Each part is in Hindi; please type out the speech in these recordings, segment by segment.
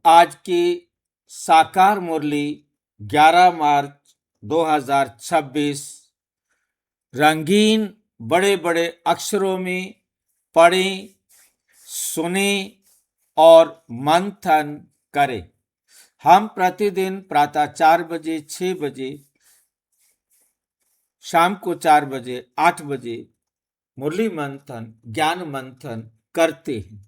आज की साकार मुरली 11 मार्च 2026 रंगीन बड़े बड़े अक्षरों में पढ़ें, सुनें और मंथन करें। हम प्रतिदिन प्रातः 4 बजे, 6 बजे, शाम को 4 बजे, 8 बजे मुरली मंथन, ज्ञान मंथन करते हैं।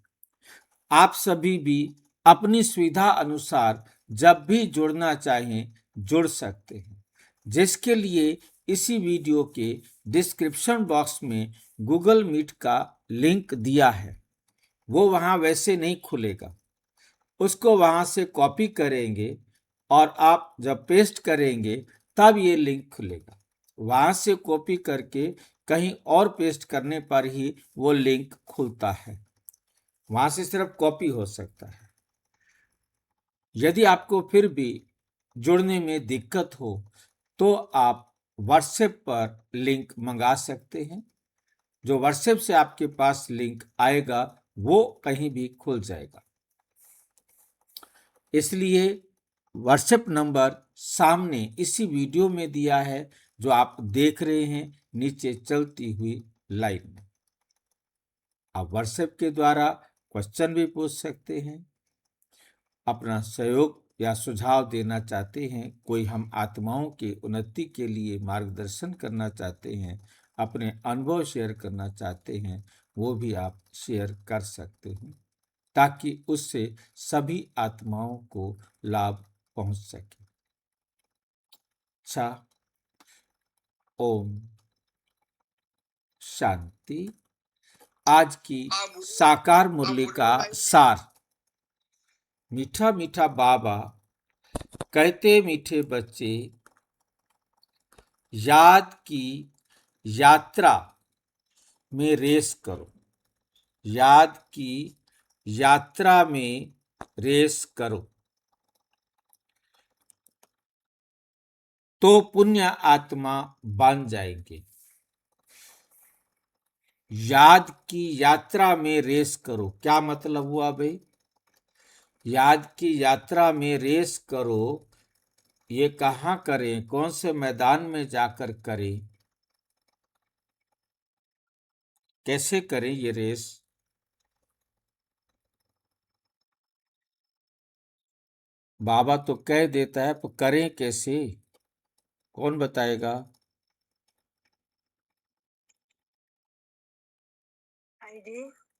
आप सभी भी अपनी सुविधा अनुसार जब भी जुड़ना चाहें जुड़ सकते हैं, जिसके लिए इसी वीडियो के डिस्क्रिप्शन बॉक्स में गूगल मीट का लिंक दिया है। वो वहाँ वैसे नहीं खुलेगा, उसको वहाँ से कॉपी करेंगे और आप जब पेस्ट करेंगे तब ये लिंक खुलेगा। वहाँ से कॉपी करके कहीं और पेस्ट करने पर ही वो लिंक खुलता है। वहाँ से सिर्फ कॉपी हो सकता है। यदि आपको फिर भी जुड़ने में दिक्कत हो तो आप व्हाट्सएप पर लिंक मंगा सकते हैं। जो व्हाट्सएप से आपके पास लिंक आएगा वो कहीं भी खुल जाएगा। इसलिए व्हाट्सएप नंबर सामने इसी वीडियो में दिया है जो आप देख रहे हैं नीचे चलती हुई लाइन में। आप व्हाट्सएप के द्वारा क्वेश्चन भी पूछ सकते हैं, अपना सहयोग या सुझाव देना चाहते हैं, कोई हम आत्माओं की उन्नति के लिए मार्गदर्शन करना चाहते हैं, अपने अनुभव शेयर करना चाहते हैं, वो भी आप शेयर कर सकते हैं ताकि उससे सभी आत्माओं को लाभ पहुंच सके। अच्छा, ओम शांति। आज की साकार मुरली का सार। मीठा मीठा बाबा कहते मीठे बच्चे, याद की यात्रा में रेस करो, याद की यात्रा में रेस करो तो पुण्य आत्मा बन जाएंगे। याद की यात्रा में रेस करो, क्या मतलब हुआ भाई? याद की यात्रा में रेस करो, ये कहाँ करें, कौन से मैदान में जाकर करें, कैसे करें ये रेस? बाबा तो कह देता है, पर करें कैसे, कौन बताएगा?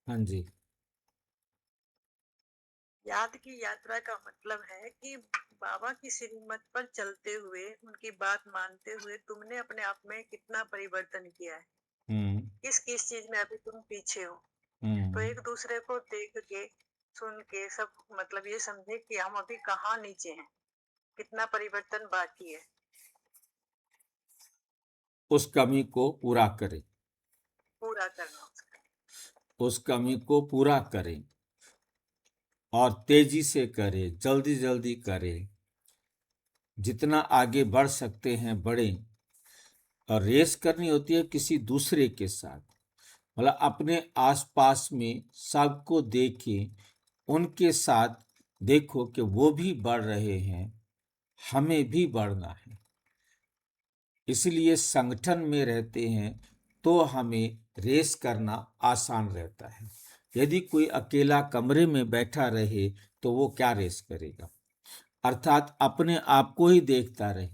हाँ जी। याद की यात्रा का मतलब है कि बाबा की श्रीमत पर चलते हुए, उनकी बात मानते हुए तुमने अपने आप में कितना परिवर्तन किया है। किस किस चीज में अभी तुम पीछे हो। तो एक दूसरे को देख के, सुन के सब मतलब ये समझे कि हम अभी कहाँ नीचे हैं, कितना परिवर्तन बाकी है। उस कमी को पूरा करें, पूरा करना उसका। उस कमी को पूरा करें और तेजी से करें, जल्दी जल्दी करें, जितना आगे बढ़ सकते हैं बढ़ें। और रेस करनी होती है किसी दूसरे के साथ, मतलब अपने आसपास में सबको देखें, उनके साथ देखो कि वो भी बढ़ रहे हैं, हमें भी बढ़ना है। इसलिए संगठन में रहते हैं तो हमें रेस करना आसान रहता है। यदि कोई अकेला कमरे में बैठा रहे तो वो क्या रेस करेगा? अर्थात अपने आप को ही देखता रहे।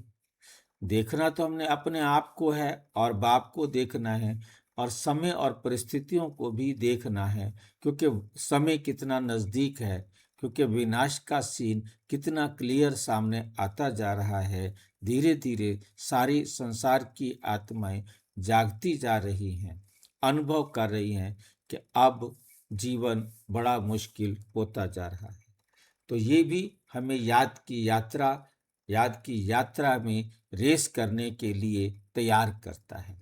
देखना तो हमने अपने आप को है और बाप को देखना है और समय और परिस्थितियों को भी देखना है, क्योंकि समय कितना नजदीक है, क्योंकि विनाश का सीन कितना क्लियर सामने आता जा रहा है। धीरे धीरे सारी संसार की आत्माएं जागती जा रही हैं, अनुभव कर रही हैं कि अब जीवन बड़ा मुश्किल होता जा रहा है। तो ये भी हमें याद की यात्रा में रेस करने के लिए तैयार करता है।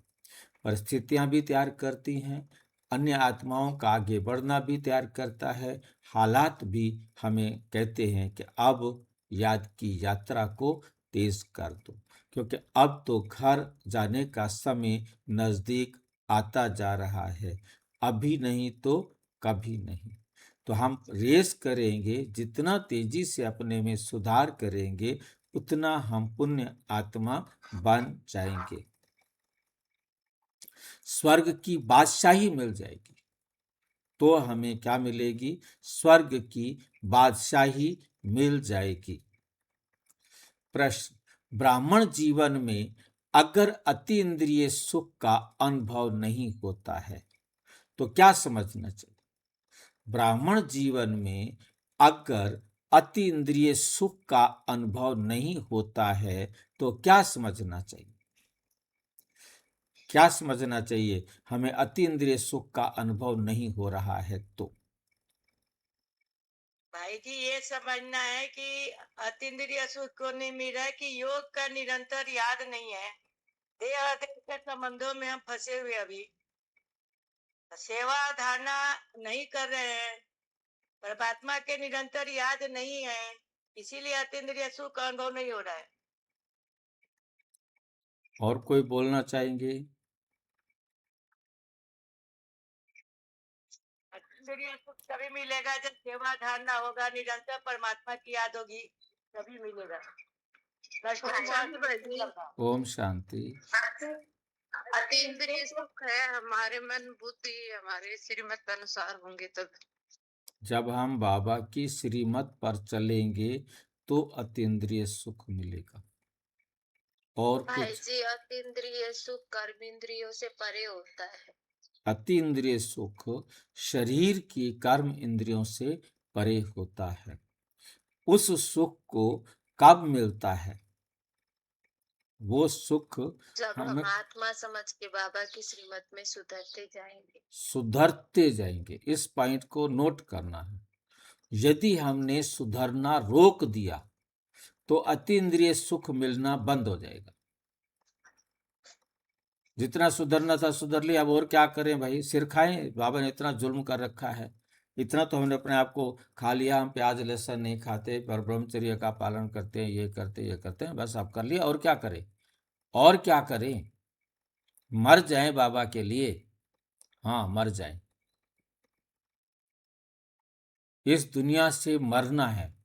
परिस्थितियां भी तैयार करती हैं, अन्य आत्माओं का आगे बढ़ना भी तैयार करता है। हालात भी हमें कहते हैं कि अब याद की यात्रा को तेज कर दो, क्योंकि अब तो घर जाने का समय नजदीक आता जा रहा है, अभी नहीं तो कभी नहीं। तो हम रेस करेंगे, जितना तेजी से अपने में सुधार करेंगे उतना हम पुण्य आत्मा बन जाएंगे, स्वर्ग की बादशाही मिल जाएगी। तो हमें क्या मिलेगी? स्वर्ग की बादशाही मिल जाएगी। प्रश्न, ब्राह्मण जीवन में अगर अति इंद्रिय सुख का अनुभव नहीं होता है तो क्या समझना चाहिए? ब्राह्मण जीवन में अगर अति इंद्रिय सुख का अनुभव नहीं होता है तो क्या समझना चाहिए? क्या समझना चाहिए? हमें अति इंद्रिय सुख का अनुभव नहीं हो रहा है तो भाई जी ये समझना है कि अतीन्द्रिय सुख को नहीं मिल रहा है कि योग का निरंतर याद नहीं है, देह और देह के संबंधों में हम फंसे हुए अभी सेवा धारणा नहीं कर रहे हैं, परमात्मा के निरंतर याद नहीं है, इसीलिए अतीन्द्रिय सुख का अनुभव नहीं हो रहा है। और कोई बोलना चाहेंगे? अतीन्द्रिय सुख तभी मिलेगा जब सेवा धारणा होगा, निरंतर परमात्मा की याद होगी, तभी मिलेगा। ओम शांति। अतीन्द्रिय सुख है हमारे मन बुद्धि हमारे श्रीमत अनुसार होंगे तब। जब हम बाबा की श्रीमत पर चलेंगे तो अतीन्द्रिय सुख मिलेगा। और कुछ? जी अतीन्द्रिय सुख कर्मेंद्रियों से परे होता है। अतीन्द्रिय सुख शरीर की कर्म इंद्रियों से परे होता है। उस सुख को कब मिलता है? वो सुख जब हम हमें आत्मा समझ के बाबा की श्रीमत में सुधरते जाएंगे। इस पॉइंट को नोट करना है। यदि हमने सुधरना रोक दिया तो अतीन्द्रिय सुख मिलना बंद हो जाएगा। जितना सुधरना था सुधर लिया, अब और क्या करें भाई? सिर खाएं? बाबा ने इतना जुल्म कर रखा है, इतना तो हमने अपने आप को खा लिया, हम प्याज लहसुन नहीं खाते, पर ब्रह्मचर्य का पालन करते हैं, ये करते हैं, बस अब कर लिया, और क्या करें? और क्या करें? मर जाएं बाबा के लिए। हाँ, मर जाएं। इस दुनिया से मरना है।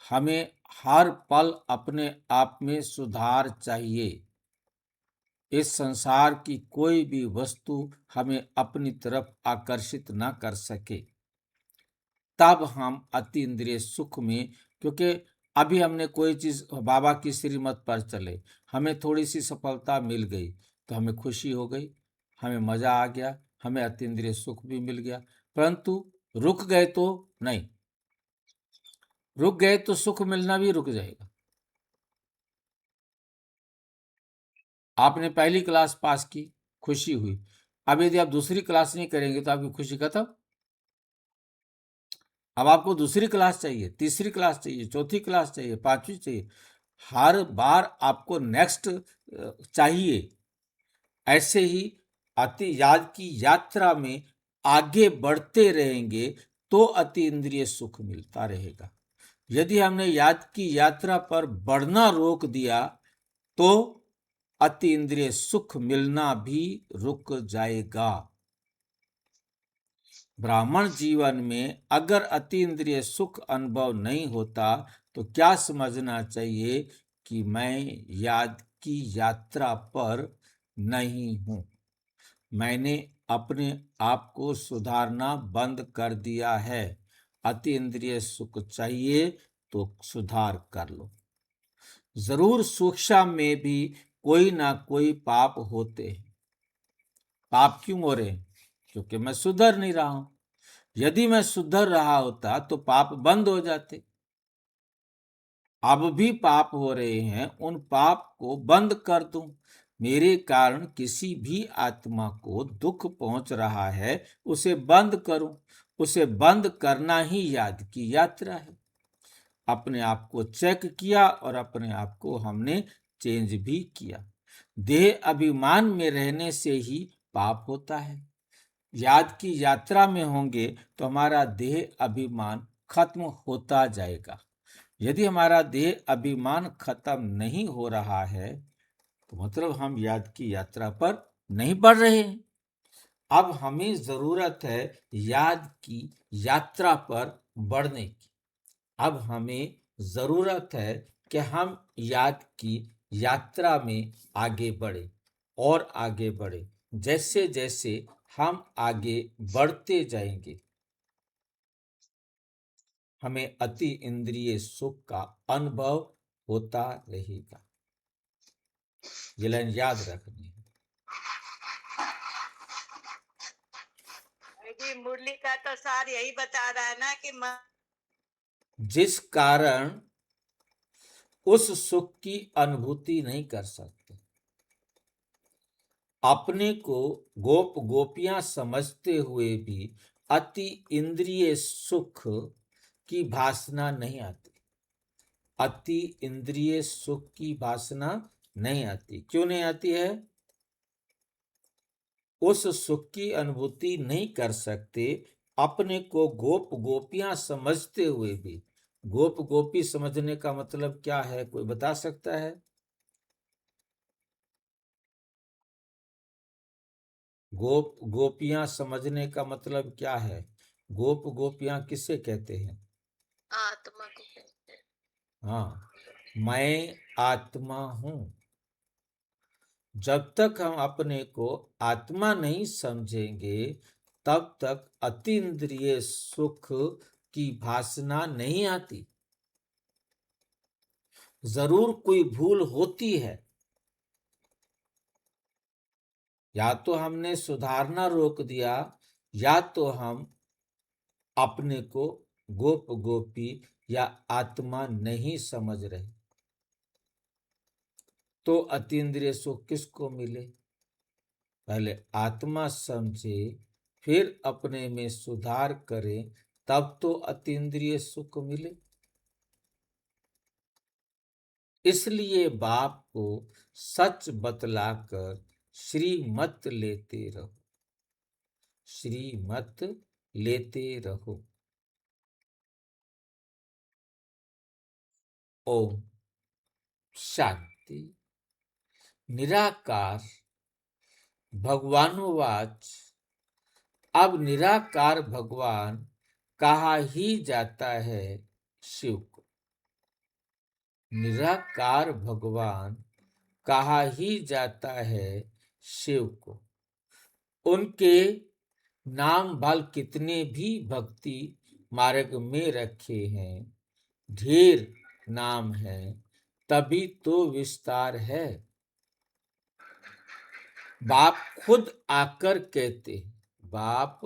हमें हर पल अपने आप में सुधार चाहिए। इस संसार की कोई भी वस्तु हमें अपनी तरफ आकर्षित ना कर सके, तब हम अति इंद्रिय सुख में, क्योंकि अभी हमने कोई चीज बाबा की श्रीमत पर चले, हमें थोड़ी सी सफलता मिल गई तो हमें खुशी हो गई, हमें मजा आ गया, हमें अति इंद्रिय सुख भी मिल गया। परंतु रुक गए तो नहीं, रुक गए तो सुख मिलना भी रुक जाएगा। आपने पहली क्लास पास की, खुशी हुई, अब यदि आप दूसरी क्लास नहीं करेंगे तो आपकी खुशी खत्म। अब आपको दूसरी क्लास चाहिए, तीसरी क्लास चाहिए, चौथी क्लास चाहिए, पांचवी चाहिए, हर बार आपको नेक्स्ट चाहिए। ऐसे ही अति याद की यात्रा में आगे बढ़ते रहेंगे तो अति इंद्रिय सुख मिलता रहेगा। यदि हमने याद की यात्रा पर बढ़ना रोक दिया तो अति इंद्रिय सुख मिलना भी रुक जाएगा। ब्राह्मण जीवन में अगर अति इंद्रिय सुख अनुभव नहीं होता तो क्या समझना चाहिए? कि मैं याद की यात्रा पर नहीं हूं, मैंने अपने आप को सुधारना बंद कर दिया है। अति इंद्रिय सुख चाहिए तो सुधार कर लो। जरूर सूक्ष्म में भी कोई ना कोई पाप होते हैं। पाप क्यों हो रहे हैं? क्योंकि मैं सुधर नहीं रहा हूं। यदि मैं सुधर रहा होता तो पाप बंद हो जाते। अब भी पाप हो रहे हैं, उन पाप को बंद कर दूं। मेरे कारण किसी भी आत्मा को दुख पहुंच रहा है, उसे बंद करूं। उसे बंद करना ही याद की यात्रा है। अपने आप को चेक किया और अपने आप को हमने चेंज भी किया। देह अभिमान में रहने से ही पाप होता है। याद की यात्रा में होंगे तो हमारा देह अभिमान खत्म होता जाएगा। यदि हमारा देह अभिमान खत्म नहीं हो रहा है तो मतलब हम याद की यात्रा पर नहीं बढ़ रहे हैं। अब हमें जरूरत है याद की यात्रा पर बढ़ने की। अब हमें जरूरत है कि हम याद की यात्रा में आगे बढ़े और आगे बढ़े। जैसे जैसे हम आगे बढ़ते जाएंगे, हमें अति इंद्रिय सुख का अनुभव होता रहेगा। ये लाइन याद रखनी है। मुरली का तो सार यही बता रहा है ना कि जिस कारण उस सुख की अनुभूति नहीं कर सकते, अपने को गोप गोपियां समझते हुए भी अति इंद्रिय सुख की वासना नहीं आती। अति इंद्रिय सुख की वासना नहीं आती। क्यों नहीं आती है? उस सुख की अनुभूति नहीं कर सकते, अपने को गोप गोपियां समझते हुए भी। गोप गोपी समझने का मतलब क्या है, कोई बता सकता है? गोप गोपियां समझने का मतलब क्या है? गोप गोपियां किसे कहते हैं? आत्मा को कहते हैं। हाँ, मैं आत्मा हूं। जब तक हम अपने को आत्मा नहीं समझेंगे, तब तक अतीन्द्रिय सुख की वासना नहीं आती। जरूर कोई भूल होती है, या तो हमने सुधारना रोक दिया, या तो हम अपने को गोप गोपी या आत्मा नहीं समझ रहे। तो अतीन्द्रिय सुख किसको मिले? पहले आत्मा समझे, फिर अपने में सुधार करें, तब तो अतीन्द्रिय सुख मिले। इसलिए बाप को सच बतलाकर श्रीमत लेते रहो, श्रीमत लेते रहो। ओम शांति। निराकार भगवानुवाच। अब निराकार भगवान कहा ही जाता है शिव को। निराकार भगवान कहा ही जाता है शिव को। उनके नाम बाल कितने भी भक्ति मार्ग में रखे हैं, ढेर नाम है, तभी तो विस्तार है। बाप खुद आकर कहते हैं, बाप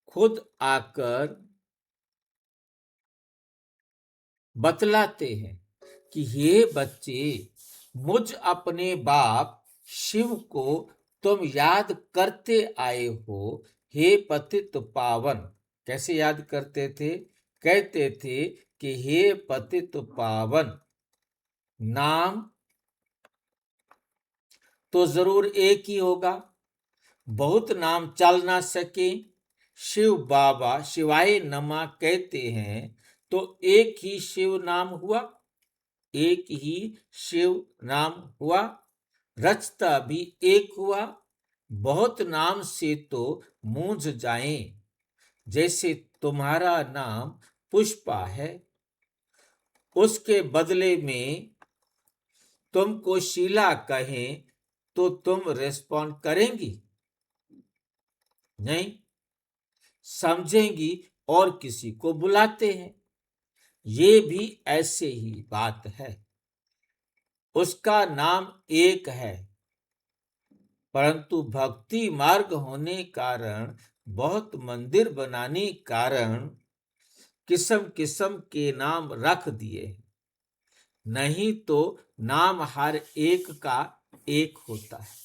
खुद आकर बतलाते हैं कि हे बच्चे, मुझ अपने बाप शिव को तुम याद करते आए हो। हे पतित पावन। कैसे याद करते थे? कहते थे कि हे पतित पावन। नाम तो जरूर एक ही होगा, बहुत नाम चल ना सके। शिव बाबा शिवाय नमा कहते हैं, तो एक ही शिव नाम हुआ, एक ही शिव नाम हुआ। रचता भी एक हुआ, बहुत नाम से तो मूंझ जाएं। जैसे तुम्हारा नाम पुष्पा है, उसके बदले में तुमको शीला कहें तो तुम रेस्पॉन्ड करेंगी? नहीं, समझेंगी और किसी को बुलाते हैं। ये भी ऐसे ही बात है। उसका नाम एक है, परंतु भक्ति मार्ग होने कारण, बहुत मंदिर बनाने कारण किस्म किस्म के नाम रख दिए। नहीं तो नाम हर एक का एक होता है।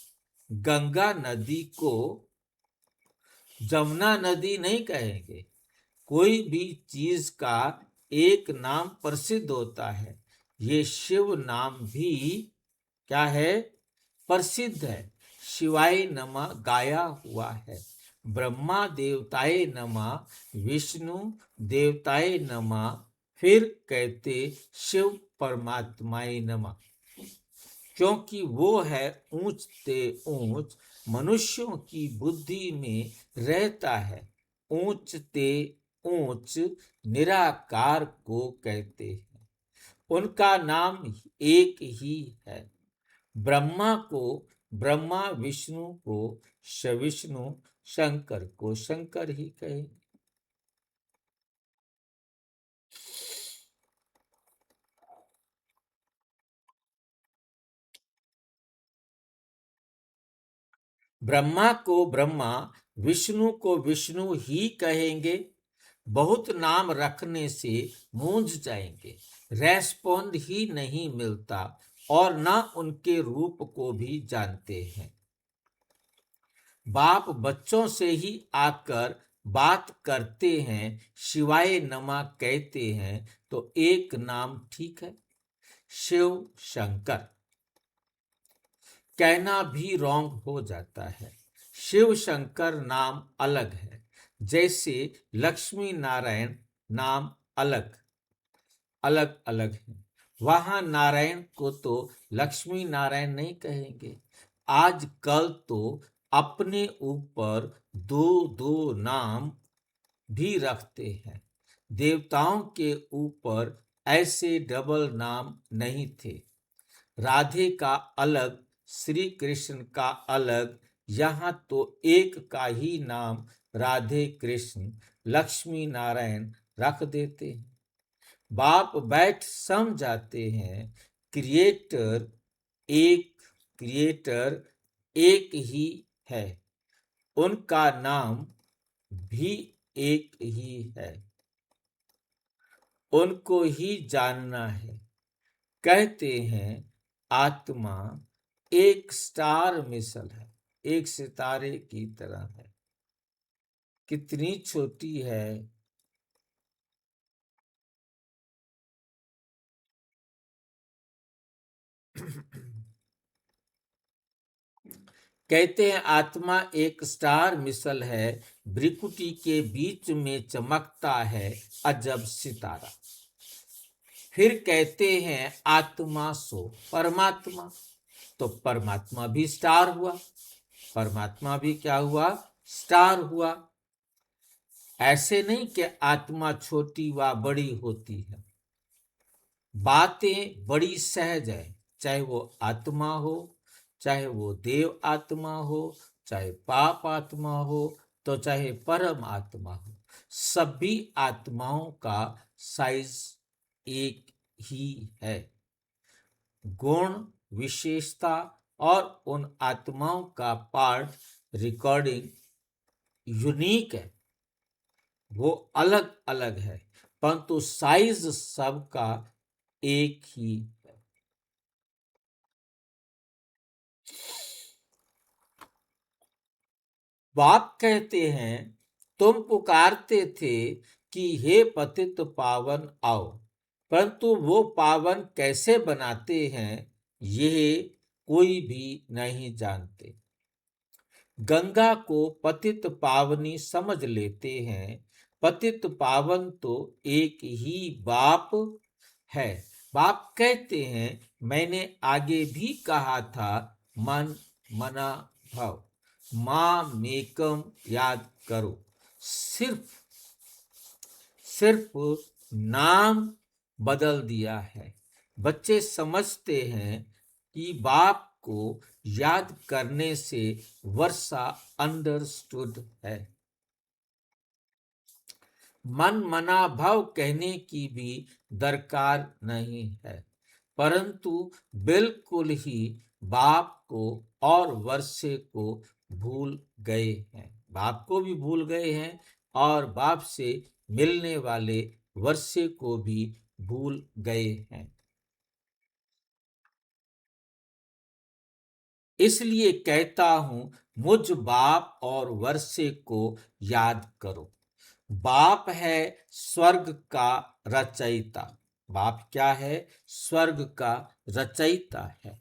गंगा नदी को जमुना नदी नहीं कहेंगे। कोई भी चीज का एक नाम प्रसिद्ध होता है। ये शिव नाम भी क्या है? प्रसिद्ध है। शिवाय नमः गाया हुआ है। ब्रह्मा देवताय नमः, विष्णु देवताय नमः, फिर कहते शिव परमात्माय नमः, क्योंकि वो है ऊंच ते ऊंच, मनुष्यों की बुद्धि में रहता है। ऊंच ते ऊंच निराकार को कहते हैं। उनका नाम एक ही है। ब्रह्मा को ब्रह्मा, विष्णु को विष्णु, शंकर को शंकर ही कहेंगे। ब्रह्मा को ब्रह्मा, विष्णु को विष्णु ही कहेंगे। बहुत नाम रखने से मूंझ जाएंगे, रेस्पॉन्ड ही नहीं मिलता और न उनके रूप को भी जानते हैं। बाप बच्चों से ही आकर बात करते हैं, शिवाय नमा कहते हैं तो एक नाम ठीक है, शिव शंकर कहना भी रॉन्ग हो जाता है। शिव शंकर नाम अलग है, जैसे लक्ष्मी नारायण नाम अलग अलग अलग है। वहां नारायण को तो लक्ष्मी नारायण नहीं कहेंगे। आजकल तो अपने ऊपर दो दो नाम भी रखते हैं। देवताओं के ऊपर ऐसे डबल नाम नहीं थे। राधे का अलग, श्री कृष्ण का अलग। यहाँ तो एक का ही नाम राधे कृष्ण लक्ष्मी नारायण रख देते हैं। बाप बैठ समझाते हैं, क्रिएटर एक ही है, उनका नाम भी एक ही है, उनको ही जानना है। कहते हैं आत्मा एक स्टार मिसल है, एक सितारे की तरह है। कितनी छोटी है। कहते हैं आत्मा एक स्टार मिसल है, भ्रिकुटी के बीच में चमकता है अजब सितारा। फिर कहते हैं आत्मा सो परमात्मा, तो परमात्मा भी स्टार हुआ। परमात्मा भी क्या हुआ? स्टार हुआ। ऐसे नहीं कि आत्मा छोटी व बड़ी होती है। बातें बड़ी सहज है, चाहे वो आत्मा हो, चाहे वो देव आत्मा हो, चाहे पाप आत्मा हो, तो चाहे परम आत्मा हो। सभी आत्माओं का साइज एक ही है। गुण, विशेषता और उन आत्माओं का पार्ट रिकॉर्डिंग यूनिक है, वो अलग अलग है, परंतु साइज सबका एक ही है। बाप कहते हैं तुम पुकारते थे कि हे पतित पावन आओ, परंतु वो पावन कैसे बनाते हैं ये कोई भी नहीं जानते। गंगा को पतित पावनी समझ लेते हैं, पतित पावन तो एक ही बाप है। बाप कहते हैं मैंने आगे भी कहा था, मन मना भव, मां मेकम याद करो। सिर्फ नाम बदल दिया है। बच्चे समझते हैं कि बाप को याद करने से वर्षा अंडरस्टूड है। मन मना भाव कहने की भी दरकार नहीं है, परंतु बिल्कुल ही बाप को और वर्षे को भूल गए हैं। बाप को भी भूल गए हैं और बाप से मिलने वाले वर्षे को भी भूल गए हैं। इसलिए कहता हूं मुझ बाप और वर्षे को याद करो। बाप है स्वर्ग का रचयिता। बाप क्या है? स्वर्ग का रचयिता है।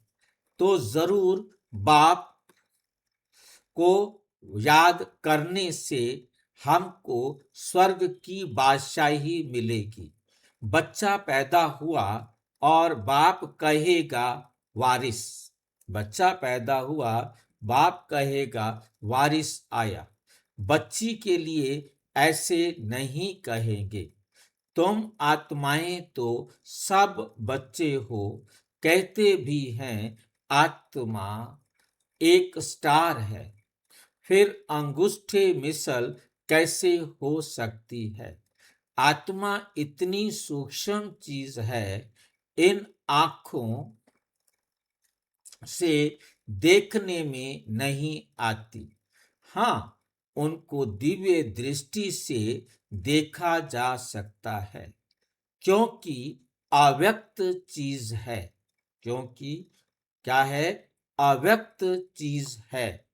तो जरूर बाप को याद करने से हमको स्वर्ग की बादशाही मिलेगी। बच्चा पैदा हुआ और बाप कहेगा वारिस। बच्चा पैदा हुआ, बाप कहेगा वारिस आया। बच्ची के लिए ऐसे नहीं कहेंगे। तुम आत्माएं तो सब बच्चे हो, कहते भी हैं आत्मा एक स्टार है। फिर अंगूठे मिसल कैसे हो सकती है? आत्मा इतनी सूक्ष्म चीज है, इन आंखों से देखने में नहीं आती। हाँ, उनको दिव्य दृष्टि से देखा जा सकता है, क्योंकि अव्यक्त चीज है। क्योंकि क्या है? अव्यक्त चीज है।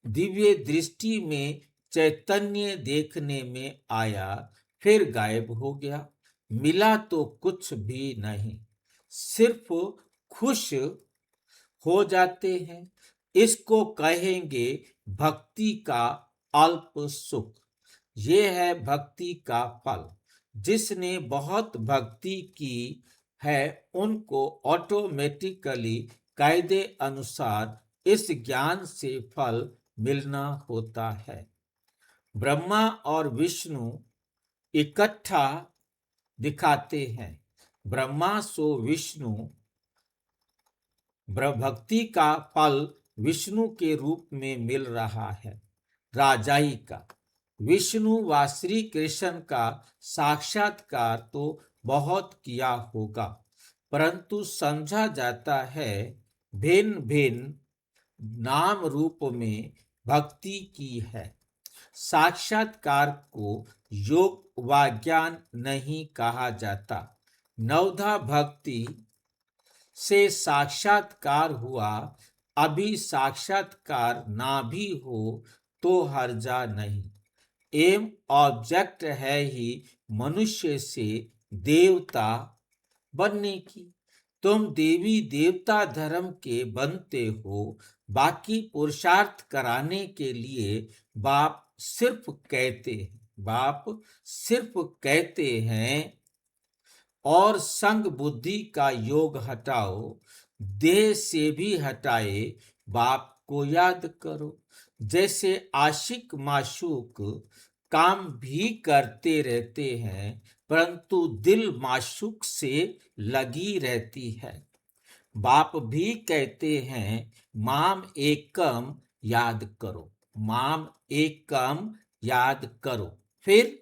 दिव्य दृष्टि में चैतन्य देखने में आया, फिर गायब हो गया। मिला तो कुछ भी नहीं, सिर्फ खुश हो जाते हैं। इसको कहेंगे भक्ति का अल्प सुख। ये है भक्ति का फल। जिसने बहुत भक्ति की है, उनको ऑटोमेटिकली कायदे अनुसार इस ज्ञान से फल मिलना होता है। ब्रह्मा और विष्णु इकट्ठा दिखाते हैं। ब्रह्मा सो विष्णु, भक्ति का फल विष्णु के रूप में मिल रहा है, राजाई का। विष्णु व श्री कृष्ण का साक्षात्कार तो बहुत किया होगा, परंतु समझा जाता है भिन्न भिन्न नाम रूप में भक्ति की है। साक्षात्कार को योग व ज्ञान नहीं कहा जाता। नवधा भक्ति से साक्षात्कार हुआ, अभी साक्षात्कार ना भी हो तो हर्जा नहीं। एम ऑब्जेक्ट है ही मनुष्य से देवता बनने की। तुम देवी देवता धर्म के बनते हो, बाकी पुरुषार्थ कराने के लिए बाप सिर्फ कहते हैं, बाप सिर्फ कहते हैं और संग बुद्धि का योग हटाओ, देह से भी हटाए, बाप को याद करो। जैसे आशिक माशूक काम भी करते रहते हैं, परंतु दिल माशूक से लगी रहती है। बाप भी कहते हैं माम एकम याद करो, माम एकम याद करो। फिर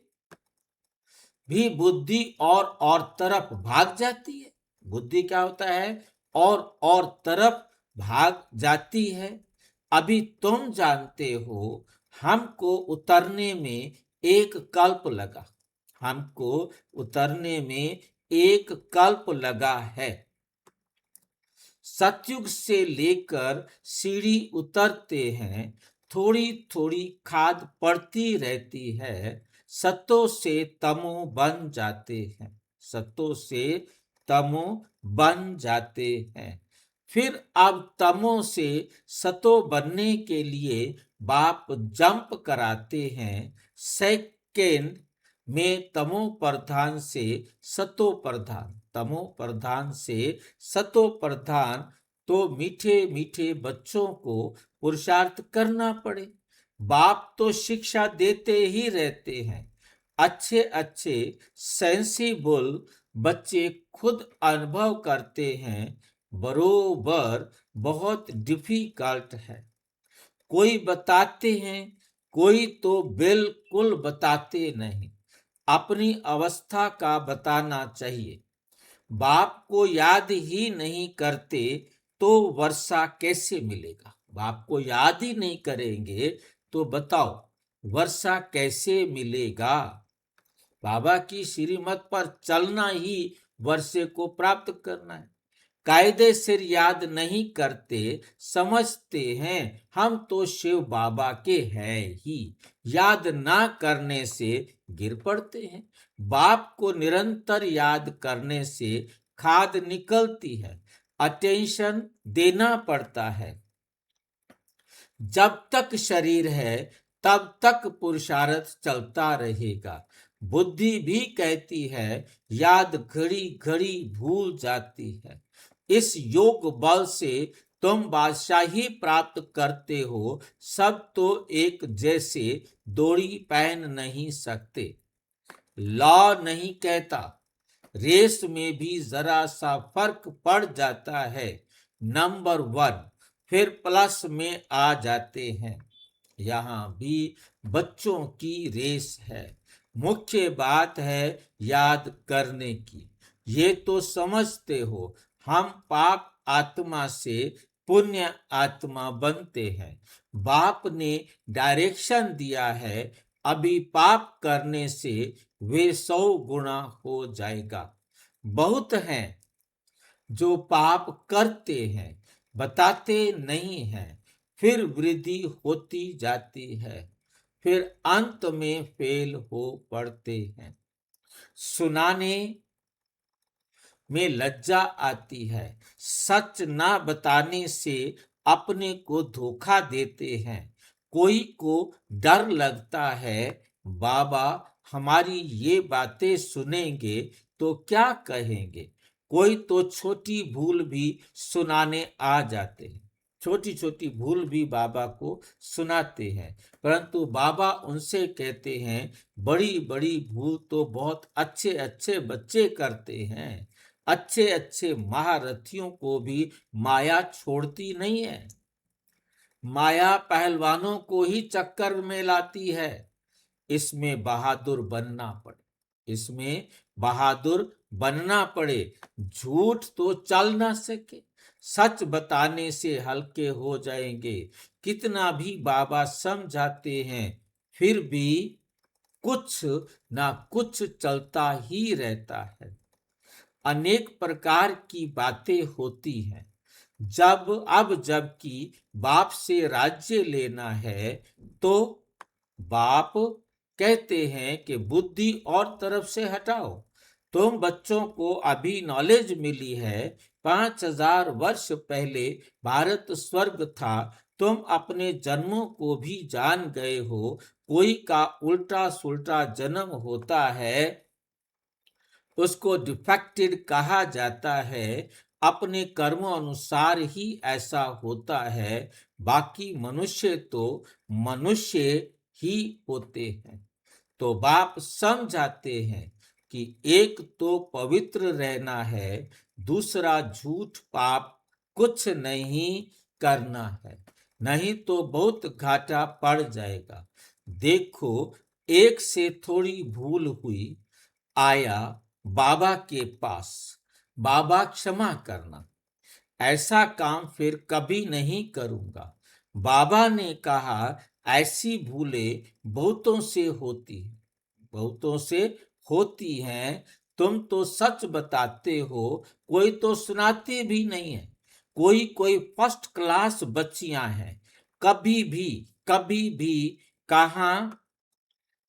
भी बुद्धि और तरफ भाग जाती है। बुद्धि क्या होता है? और तरफ भाग जाती है। अभी तुम जानते हो, हमको उतरने में एक कल्प लगा, हमको उतरने में एक कल्प लगा है। सतयुग से लेकर सीढ़ी उतरते हैं, थोड़ी थोड़ी खाद पड़ती रहती है। सतो से तमो बन जाते हैं, सतो से तमो बन जाते हैं। फिर अब तमो से सतो बनने के लिए बाप जंप कराते हैं। सेकेंड में तमो प्रधान से सतो प्रधान, तमो प्रधान से सतो प्रधान। तो मीठे मीठे बच्चों को पुरुषार्थ करना पड़े। बाप तो शिक्षा देते ही रहते हैं। अच्छे अच्छे सेंसिबल बच्चे खुद अनुभव करते हैं, बरोबर बहुत डिफिकल्ट है। कोई बताते हैं, कोई तो बिल्कुल बताते नहीं। अपनी अवस्था का बताना चाहिए। बाप को याद ही नहीं करते तो वर्षा कैसे मिलेगा? बाप को याद ही नहीं करेंगे तो बताओ वर्षा कैसे मिलेगा? बाबा की श्रीमत पर चलना ही वर्षे को प्राप्त करना है। कायदे सिर याद नहीं करते, समझते हैं हम तो शिव बाबा के हैं ही, याद ना करने से गिर पड़ते हैं। बाप को निरंतर याद करने से खाद निकलती है, अटेंशन देना पड़ता है। जब तक शरीर है तब तक पुरुषार्थ चलता रहेगा। बुद्धि भी कहती है याद घड़ी घड़ी भूल जाती है। इस योग बल से तुम बादशाही प्राप्त करते हो, सब तो एक जैसे डोरी पहन नहीं सकते। लॉ नहीं कहता, रेस में भी जरा सा फर्क पड़ जाता है। नंबर 1 फिर प्लस में आ जाते हैं। यहाँ भी बच्चों की रेस है। मुख्य बात है याद करने की। ये तो समझते हो हम पाप आत्मा से पुण्य आत्मा बनते हैं। बाप ने डायरेक्शन दिया है, अभी पाप करने से वे 100 गुना हो जाएगा। बहुत हैं जो पाप करते हैं, बताते नहीं हैं, फिर वृद्धि होती जाती है, फिर अंत में फेल हो पड़ते हैं। सुनाने में लज्जा आती है, सच ना बताने से अपने को धोखा देते हैं। कोई को डर लगता है, बाबा हमारी ये बातें सुनेंगे तो क्या कहेंगे। कोई तो छोटी भूल भी सुनाने आ जाते हैं, छोटी छोटी भूल भी बाबा को सुनाते हैं, परंतु बाबा उनसे कहते हैं बड़ी बड़ी भूल तो बहुत अच्छे अच्छे बच्चे करते हैं। अच्छे अच्छे महारथियों को भी माया छोड़ती नहीं है। माया पहलवानों को ही चक्कर में लाती है। इसमें बहादुर बनना पड़े, इसमें बहादुर बनना पड़े। झूठ तो चल ना सके, सच बताने से हल्के हो जाएंगे। कितना भी बाबा समझाते हैं, फिर भी कुछ ना कुछ चलता ही रहता है। अनेक प्रकार की बातें होती हैं। जबकि बाप से राज्य लेना है तो बाप कहते हैं कि बुद्धि और तरफ से हटाओ। तुम बच्चों को अभी नॉलेज मिली है, 5000 वर्ष पहले भारत स्वर्ग था। तुम अपने जन्मों को भी जान गए हो। कोई का उल्टा सुल्टा जन्म होता है, उसको डिफेक्टेड कहा जाता है। अपने कर्मों अनुसार ही ऐसा होता है। बाकी मनुष्य तो मनुष्य ही होते हैं। तो बाप समझाते हैं कि एक तो पवित्र रहना है, दूसरा झूठ पाप कुछ नहीं करना है, नहीं तो बहुत घाटा पड़ जाएगा। देखो, एक से थोड़ी भूल हुई, आया बाबा के पास, बाबा क्षमा करना, ऐसा काम फिर कभी नहीं करूंगा। बाबा ने कहा ऐसी भूलें बहुतों से होती हैं, बहुतों से होती हैं। तुम तो सच बताते हो, कोई तो सुनाते भी नहीं है। कोई कोई फर्स्ट क्लास बच्चियां हैं, कभी भी कहाँ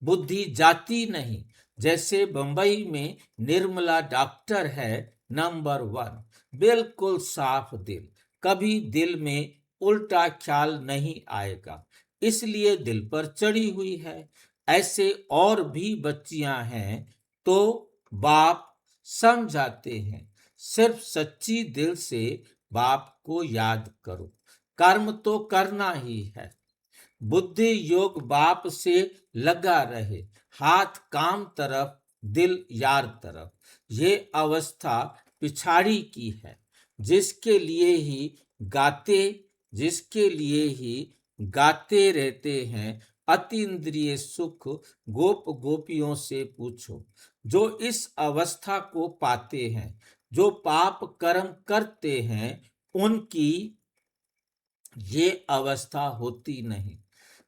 बुद्धि जाती नहीं। जैसे बंबई में निर्मला डॉक्टर है, नंबर 1, बिल्कुल साफ दिल, कभी दिल में उल्टा ख्याल नहीं आएगा, इसलिए दिल पर चढ़ी हुई है। ऐसे और भी बच्चियां हैं। तो बाप समझाते हैं, सिर्फ सच्ची दिल से बाप को याद करो, कर्म तो करना ही है। बुद्धि योग बाप से लगा रहे, हाथ काम तरफ, दिल यार तरफ। ये अवस्था पिछाड़ी की है, जिसके लिए ही गाते जिसके लिए ही गाते रहते हैं। अतीन्द्रिय सुख गोप गोपियों से पूछो, जो इस अवस्था को पाते हैं। जो पाप कर्म करते हैं, उनकी ये अवस्था होती नहीं।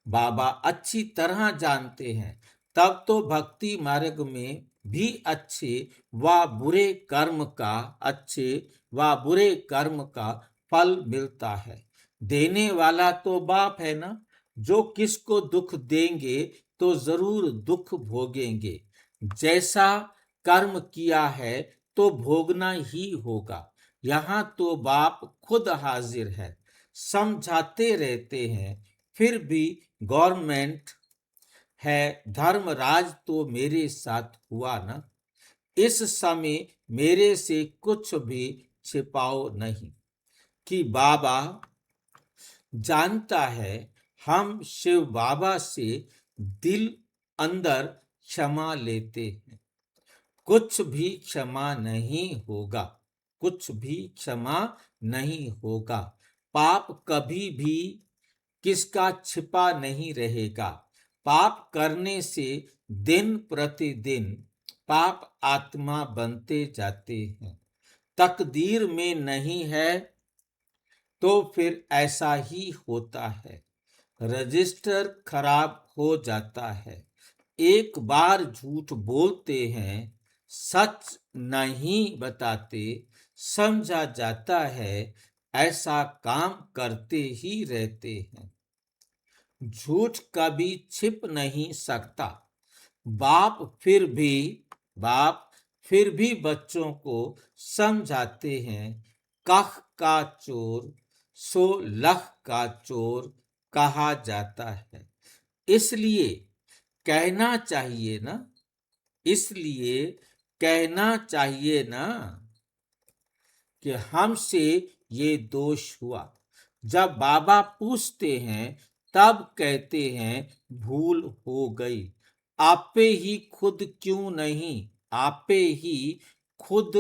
बाबा अच्छी तरह जानते हैं, तब तो भक्ति मार्ग में भी अच्छे व बुरे कर्म का फल मिलता है। देने वाला तो बाप है ना, जो किसको दुख देंगे तो जरूर दुख भोगेंगे। जैसा कर्म किया है तो भोगना ही होगा। यहाँ तो बाप खुद हाजिर है, समझाते रहते हैं। फिर भी गवर्नमेंट है, धर्मराज तो मेरे साथ हुआ ना। इस समय मेरे से कुछ भी छिपाओ नहीं। कि बाबा जानता है हम शिव बाबा से दिल अंदर क्षमा लेते हैं, कुछ भी क्षमा नहीं होगा, कुछ भी क्षमा नहीं होगा। पाप कभी भी किसका छिपा नहीं रहेगा। पाप करने से दिन प्रतिदिन पाप आत्मा बनते जाते हैं। तकदीर में नहीं है तो फिर ऐसा ही होता है। रजिस्टर खराब हो जाता है। एक बार झूठ बोलते हैं, सच नहीं बताते, समझा जाता है ऐसा काम करते ही रहते हैं। झूठ कभी छिप नहीं सकता। बाप बाप फिर भी बच्चों को समझाते हैं, कख का चोर सो लख का चोर कहा जाता है। इसलिए कहना चाहिए ना, इसलिए कहना चाहिए ना कि हमसे ये दोष हुआ। जब बाबा पूछते हैं तब कहते हैं भूल हो गई। आपे ही खुद क्यों नहीं, आपे ही खुद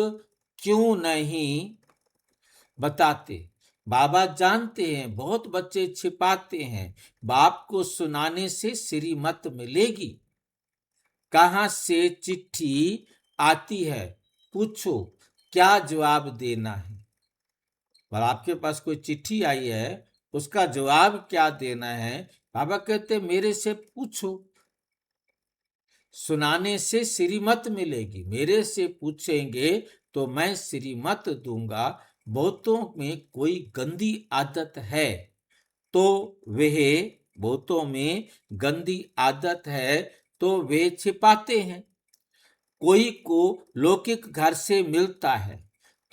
क्यों नहीं बताते। बाबा जानते हैं बहुत बच्चे छिपाते हैं। बाप को सुनाने से श्रीमत मिलेगी। कहां से चिट्ठी आती है, पूछो क्या जवाब देना है। और आपके पास कोई चिट्ठी आई है, उसका जवाब क्या देना है। बाबा कहते मेरे से पूछो, सुनाने से श्रीमत मिलेगी। मेरे से पूछेंगे तो मैं श्रीमत दूंगा। बहुतों में कोई गंदी आदत है तो वह बहुतों में गंदी आदत है तो वे छिपाते हैं। कोई को लौकिक घर से मिलता है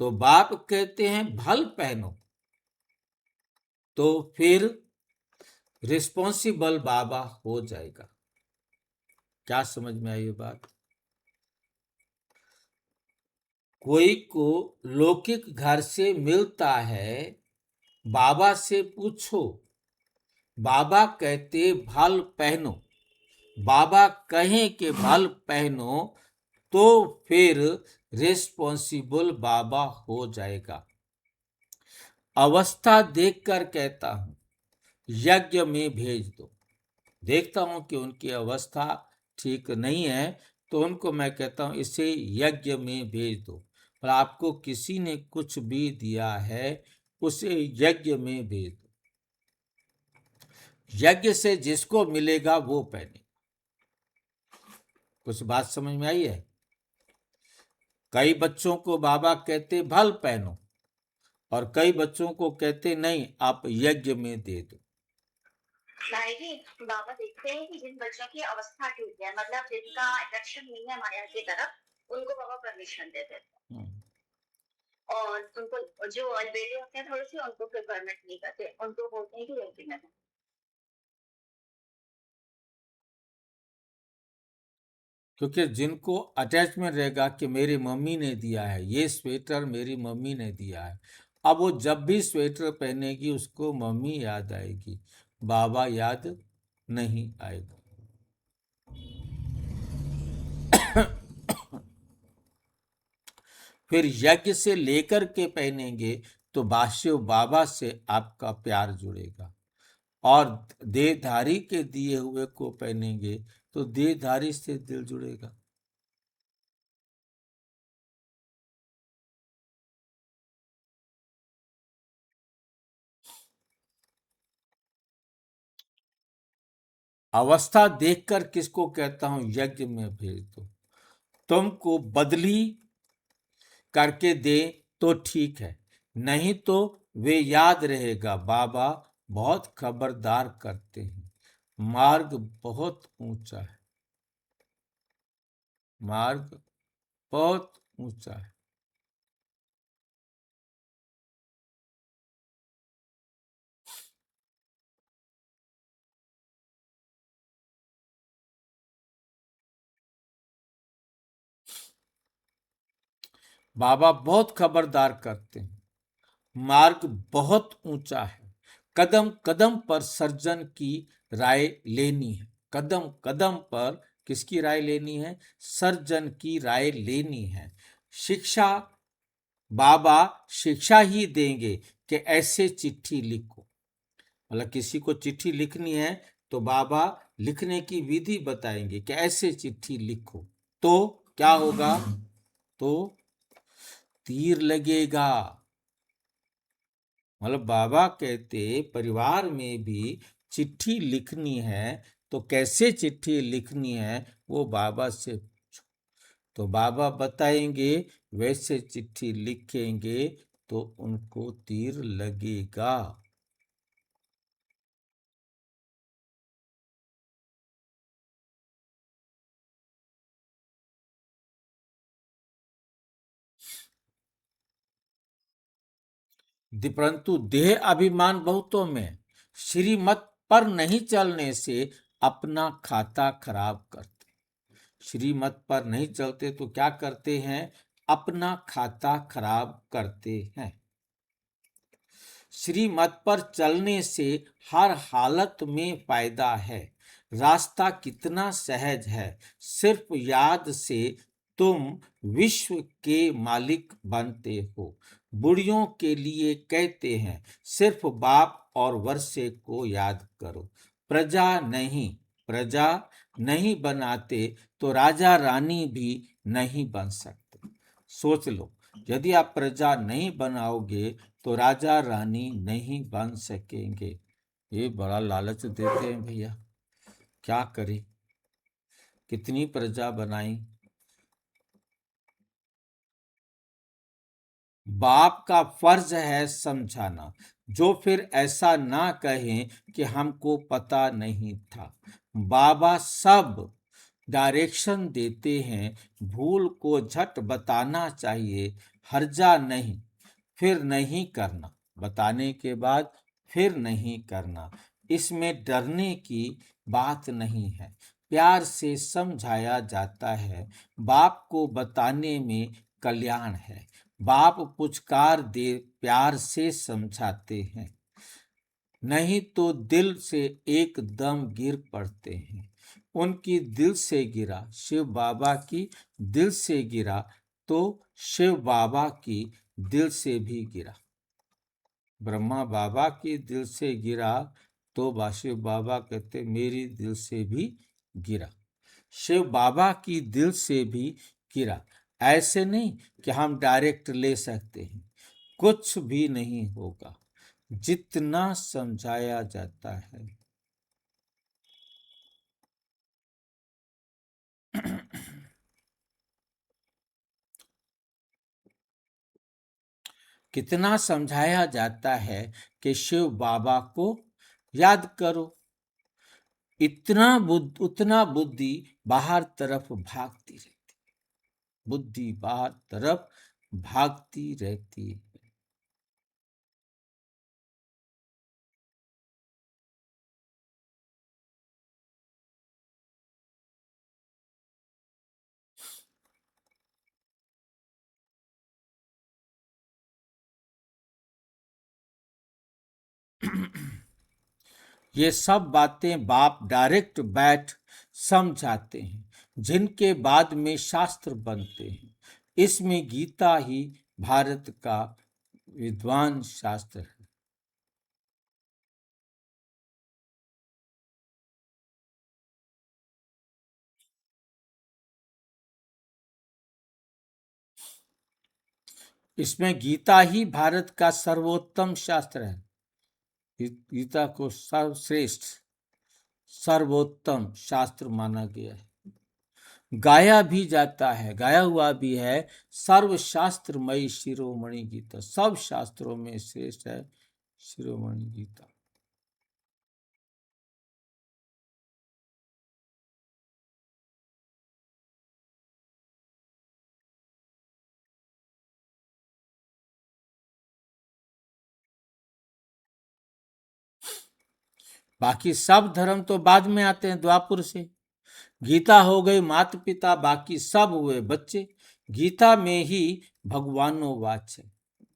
तो बाप कहते हैं भल पहनो, तो फिर रिस्पॉन्सिबल बाबा हो जाएगा। क्या समझ में आई ये बात। कोई को लौकिक घर से मिलता है, बाबा से पूछो, बाबा कहते भल पहनो। बाबा कहें कि भल पहनो तो फिर रिस्पॉन्सिबल बाबा हो जाएगा। अवस्था देखकर कहता हूं यज्ञ में भेज दो। देखता हूं कि उनकी अवस्था ठीक नहीं है तो उनको मैं कहता हूं इसे यज्ञ में भेज दो। और आपको किसी ने कुछ भी दिया है उसे यज्ञ में भेज दो। यज्ञ से जिसको मिलेगा वो पहने। कुछ बात समझ में आई है। कई बच्चों को बाबा कहते भल पहनो और कई बच्चों को कहते नहीं आप यज्ञ में दे दो। बाबा देखते हैं कि जिन बच्चों की अवस्था ठीक है, मतलब जिनका अट्रैक्शन नहीं है माया की तरफ, उनको बाबा परमिशन देते हैं। और उनको जो अलबेले होते हैं थोड़े से, उनको फिर परमिट नहीं करते, उनको बोलते हैं कि यज्ञ में। क्योंकि जिनको अटैचमेंट रहेगा कि मेरी मम्मी ने दिया है, ये स्वेटर मेरी मम्मी ने दिया है, अब वो जब भी स्वेटर पहनेगी उसको मम्मी याद आएगी, बाबा याद नहीं आएगा। फिर यज्ञ से लेकर के पहनेंगे तो बाशिव बाबा से आपका प्यार जुड़ेगा। और देहधारी के दिए हुए को पहनेंगे तो देहधारी से दिल जुड़ेगा। अवस्था देखकर किसको कहता हूं यज्ञ में भेज दो। तुमको बदली करके दे तो ठीक है, नहीं तो वे याद रहेगा बाबा बहुत खबरदार करते हैं। मार्ग बहुत ऊंचा है, मार्ग बहुत ऊंचा है। बाबा बहुत खबरदार करते हैं। मार्ग बहुत ऊंचा है। कदम कदम पर सर्जन की राय लेनी है। कदम कदम पर किसकी राय लेनी है? सर्जन की राय लेनी है। शिक्षा, बाबा शिक्षा ही देंगे कि ऐसे चिट्ठी लिखो। मतलब किसी को चिट्ठी लिखनी है तो बाबा लिखने की विधि बताएंगे कि ऐसे चिट्ठी लिखो तो क्या होगा? तो तीर लगेगा। मतलब बाबा कहते परिवार में भी चिट्ठी लिखनी है तो कैसे चिट्ठी लिखनी है वो बाबा से पूछो। तो बाबा बताएंगे, वैसे चिट्ठी लिखेंगे तो उनको तीर लगेगा। परंतु देह अभिमान बहुतों में श्रीमत पर नहीं चलने से अपना खाता खराब करते। श्रीमत पर नहीं चलते तो क्या करते हैं? अपना खाता खराब करते हैं। श्रीमत पर चलने से हर हालत में फायदा है। रास्ता कितना सहज है, सिर्फ याद से तुम विश्व के मालिक बनते हो। बुढ़ियों के लिए कहते हैं, सिर्फ बाप और वर्षे को याद करो। प्रजा नहीं बनाते तो राजा रानी भी नहीं बन सकते। सोच लो, यदि आप प्रजा नहीं बनाओगे तो राजा रानी नहीं बन सकेंगे। ये बड़ा लालच देते हैं भैया, क्या करें? कितनी प्रजा बनाई। बाप का फर्ज है समझाना, जो फिर ऐसा ना कहें कि हमको पता नहीं था। बाबा सब डायरेक्शन देते हैं, भूल को झट बताना चाहिए, हर्जा नहीं, फिर नहीं करना। बताने के बाद फिर नहीं करना, इसमें डरने की बात नहीं है। प्यार से समझाया जाता है। बाप को बताने में कल्याण है। बाप पुचकार दे प्यार से समझाते हैं, नहीं तो दिल से एकदम गिर पड़ते हैं। उनकी दिल से गिरा, शिव बाबा की दिल से गिरा तो शिव बाबा की दिल से भी गिरा। ब्रह्मा बाबा की दिल से गिरा तो शिव बाबा कहते मेरी दिल से भी गिरा। शिव बाबा की दिल से भी गिरा। ऐसे नहीं कि हम डायरेक्ट ले सकते हैं, कुछ भी नहीं होगा जितना समझाया जाता है। कितना समझाया जाता है कि शिव बाबा को याद करो। उतना बुद्धि बाहर तरफ भागती रहती। बुद्धि बाहर तरफ भागती रहती है। ये सब बातें बाप डायरेक्ट बैठ समझाते हैं, जिनके बाद में शास्त्र बनते हैं। इसमें गीता ही भारत का विद्वान शास्त्र है। इसमें गीता ही भारत का सर्वोत्तम शास्त्र है। गीता को सर्वश्रेष्ठ सर्वोत्तम शास्त्र माना गया है। गाया भी जाता है, गाया हुआ भी है, सर्वशास्त्रमयी शिरोमणि गीता। सब शास्त्रों में श्रेष्ठ है शिरोमणि गीता। बाकी सब धर्म तो बाद में आते हैं, द्वापुर से। गीता हो गई माता पिता, बाकी सब हुए बच्चे। गीता में ही भगवानों वाच है।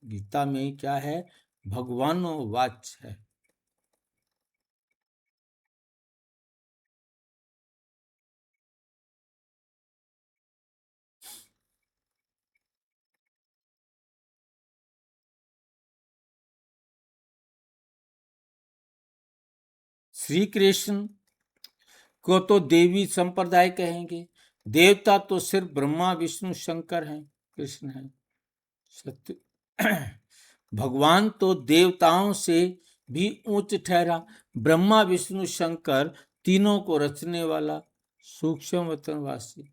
गीता में क्या है? भगवानो वाच है। श्री कृष्ण को तो देवी संप्रदाय कहेंगे। देवता तो सिर्फ ब्रह्मा विष्णु शंकर हैं, कृष्ण है सत्य। भगवान तो देवताओं से भी ऊंच ठहरा। ब्रह्मा विष्णु शंकर तीनों को रचने वाला सूक्ष्म वतनवासी।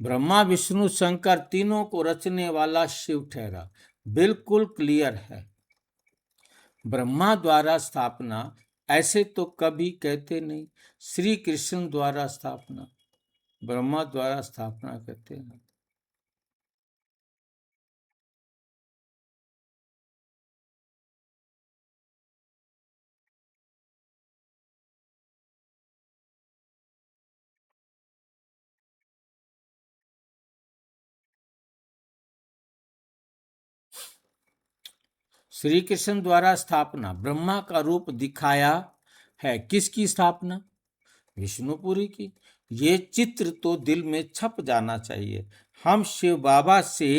ब्रह्मा विष्णु शंकर तीनों को रचने वाला शिव ठहरा। बिल्कुल क्लियर है। ब्रह्मा द्वारा स्थापना ऐसे तो कभी कहते नहीं। श्री कृष्ण द्वारा स्थापना, ब्रह्मा द्वारा स्थापना कहते हैं। श्री कृष्ण द्वारा स्थापना, ब्रह्मा का रूप दिखाया है। किसकी स्थापना? विष्णुपुरी की। ये चित्र तो दिल में छप जाना चाहिए। हम शिव बाबा से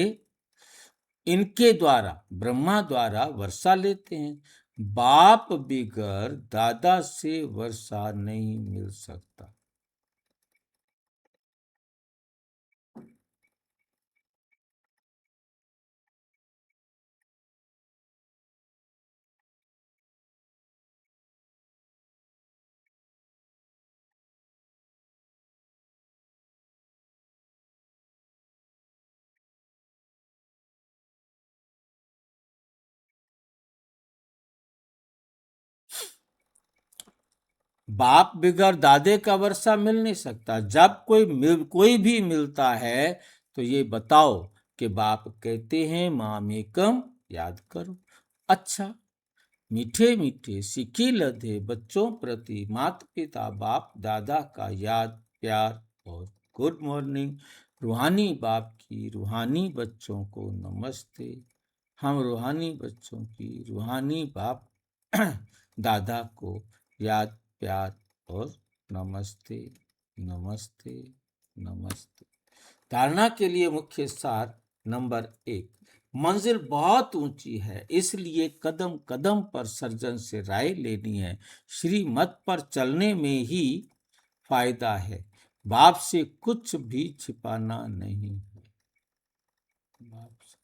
इनके द्वारा, ब्रह्मा द्वारा वर्षा लेते हैं। बाप बिगर दादा से वर्षा नहीं मिल सकता। बाप बिगर दादे का वर्षा मिल नहीं सकता। जब कोई भी मिलता है तो ये बताओ कि बाप कहते हैं मामेकम याद करो। अच्छा, मीठे मीठे सिक्की लधे बच्चों प्रति माता पिता बाप दादा का याद प्यार और गुड मॉर्निंग। रूहानी बाप की रूहानी बच्चों को नमस्ते। हम रूहानी बच्चों की रूहानी बाप दादा को याद प्यार और नमस्ते नमस्ते नमस्ते। धारणा के लिए मुख्य सार नंबर 1, मंजिल बहुत ऊंची है, इसलिए कदम कदम पर सर्जन से राय लेनी है। श्रीमत पर चलने में ही फायदा है। बाप से कुछ भी छिपाना नहीं है। बाप से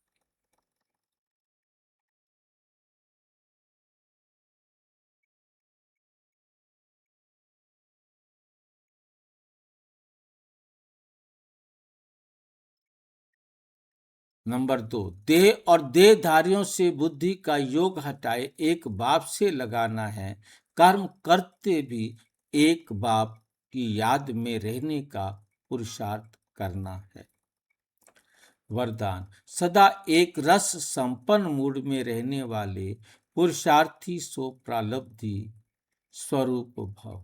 नंबर 2, देह और देहधारियों से बुद्धि का योग हटाए एक बाप से लगाना है। कर्म करते भी एक बाप की याद में रहने का पुरुषार्थ करना है। वरदान, सदा एक रस संपन्न मूड में रहने वाले पुरुषार्थी सो प्रालब्धि स्वरूप भव।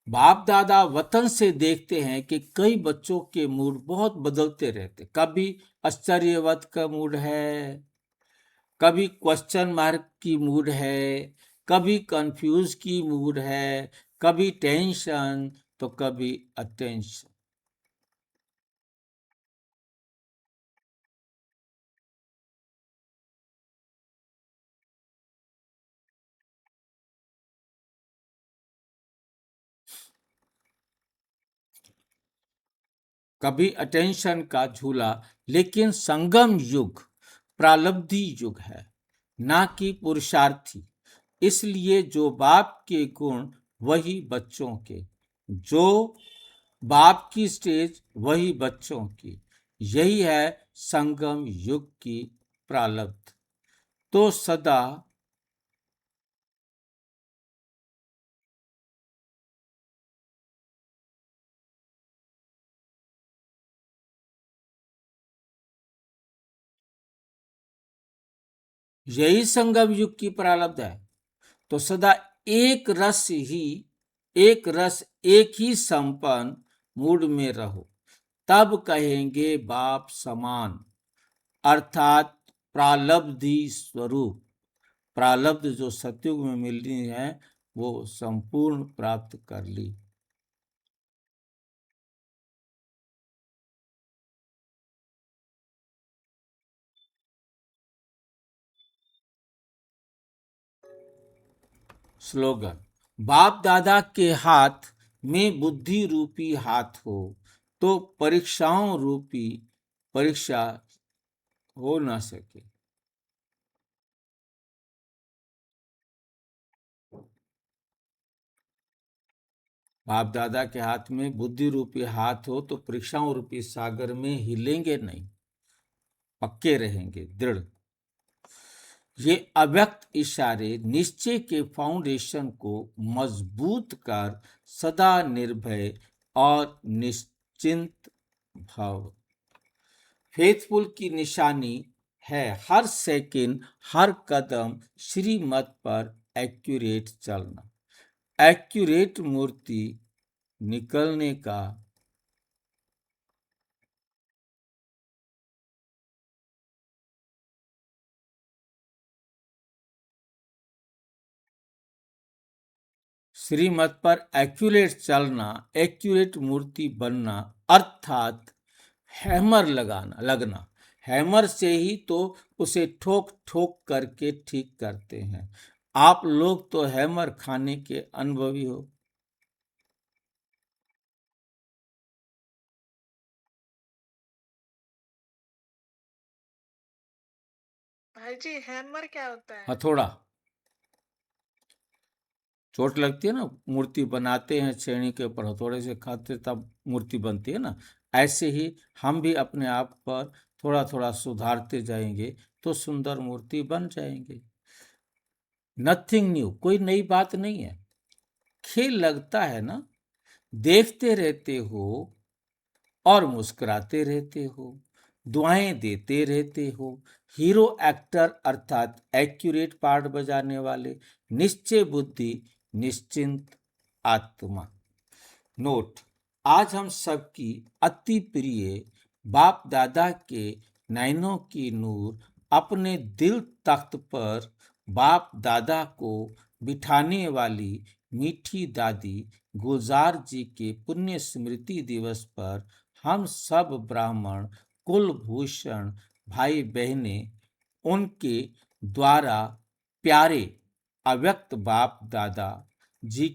बाप दादा वतन से देखते हैं कि कई बच्चों के मूड बहुत बदलते रहते। कभी आश्चर्यवत का मूड है, कभी क्वेश्चन मार्क की मूड है, कभी कंफ्यूज की मूड है, कभी टेंशन तो कभी अटेंशन। कभी अटेंशन का झूला। लेकिन संगम युग प्रालब्धि युग है, ना कि पुरुषार्थी। इसलिए जो बाप के गुण वही बच्चों के, जो बाप की स्टेज वही बच्चों की। यही है संगम युग की प्रालब्ध। तो सदा यही संगम युग की प्रारब्ध है। तो सदा एक रस एक ही संपन्न मूड में रहो, तब कहेंगे बाप समान, अर्थात प्रालब्धि स्वरूप। प्रालब्ध जो सतयुग में मिलनी है वो संपूर्ण प्राप्त कर ली। स्लोगन: बाप दादा के हाथ में बुद्धि रूपी हाथ हो तो परीक्षाओं रूपी परीक्षा हो ना सके। बाप दादा के हाथ में बुद्धि रूपी हाथ हो तो परीक्षाओं रूपी सागर में हिलेंगे नहीं, पक्के रहेंगे, दृढ़। ये अव्यक्त इशारे निश्चय के फाउंडेशन को मजबूत कर सदा निर्भय और निश्चिंत भाव। फेथफुल की निशानी है हर सेकंड, हर कदम श्रीमत पर एक्यूरेट चलना। एक्यूरेट मूर्ति निकलने का श्रीमत पर एक्यूरेट चलना, एक्यूरेट मूर्ति बनना, अर्थात हैमर लगना। हैमर से ही तो उसे ठोक ठोक करके ठीक करते हैं। आप लोग तो हैमर खाने के अनुभवी हो। भाई जी, हैमर क्या होता है? हथौड़ा। चोट लगती है ना, मूर्ति बनाते हैं छेनी के ऊपर हथौड़े से खाते तब मूर्ति बनती है ना, ऐसे ही हम भी अपने आप पर थोड़ा थोड़ा सुधारते जाएंगे तो सुंदर मूर्ति बन जाएंगे। नथिंग न्यू, कोई नई बात नहीं है। खेल लगता है ना, देखते रहते हो और मुस्कुराते रहते हो, दुआएं देते रहते हो। हीरो एक्टर अर्थात एक्यूरेट पार्ट बजाने वाले, निश्चय बुद्धि, निश्चिंत आत्मा। नोट: आज हम सबकी अति प्रिय बाप दादा के नैनों की नूर अपने दिल तख्त पर बाप दादा को बिठाने वाली मीठी दादी गुलजार जी के पुण्य स्मृति दिवस पर हम सब ब्राह्मण कुलभूषण भाई बहने उनके द्वारा प्यारे अव्यक्त बाप दादा जी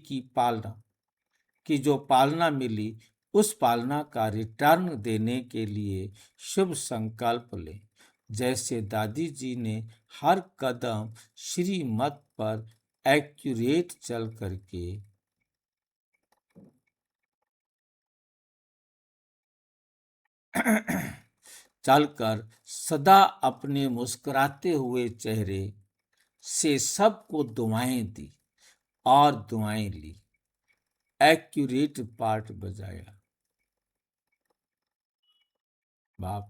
की जो पालना मिली, उस पालना का रिटर्न देने के लिए शुभ संकल्प लें। जैसे दादी जी ने हर कदम श्रीमत पर एक्यूरेट चल करके चलकर सदा अपने मुस्कुराते हुए चेहरे से सबको दुआएं दी और दुआएं ली, एक्यूरेट पार्ट बजाया। बाप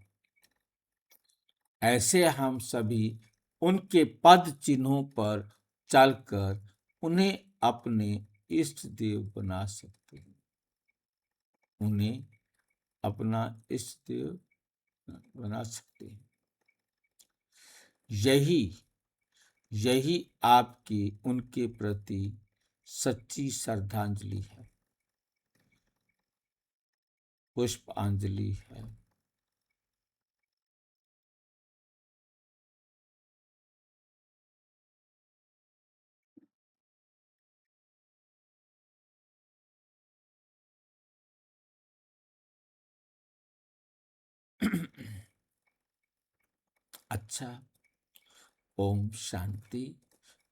ऐसे हम सभी उनके पद चिन्हों पर चलकर उन्हें अपने इष्ट देव बना सकते हैं, उन्हें अपना इष्ट देव बना सकते हैं। यही आपकी उनके प्रति सच्ची श्रद्धांजलि है, पुष्पांजलि है। अच्छा, ओम शांति।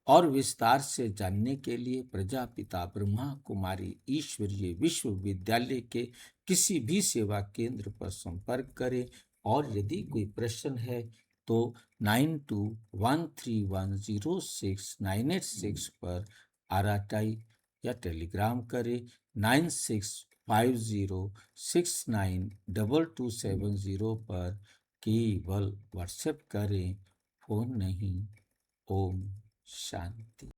और विस्तार से जानने के लिए प्रजापिता ब्रह्मा कुमारी ईश्वरीय विश्वविद्यालय के किसी भी सेवा केंद्र पर संपर्क करें। और यदि कोई प्रश्न है तो 9213106986 पर आरटीआई या टेलीग्राम करें। 9650692270 पर केवल व्हाट्सएप करें, फोन नहीं। ओम शांति।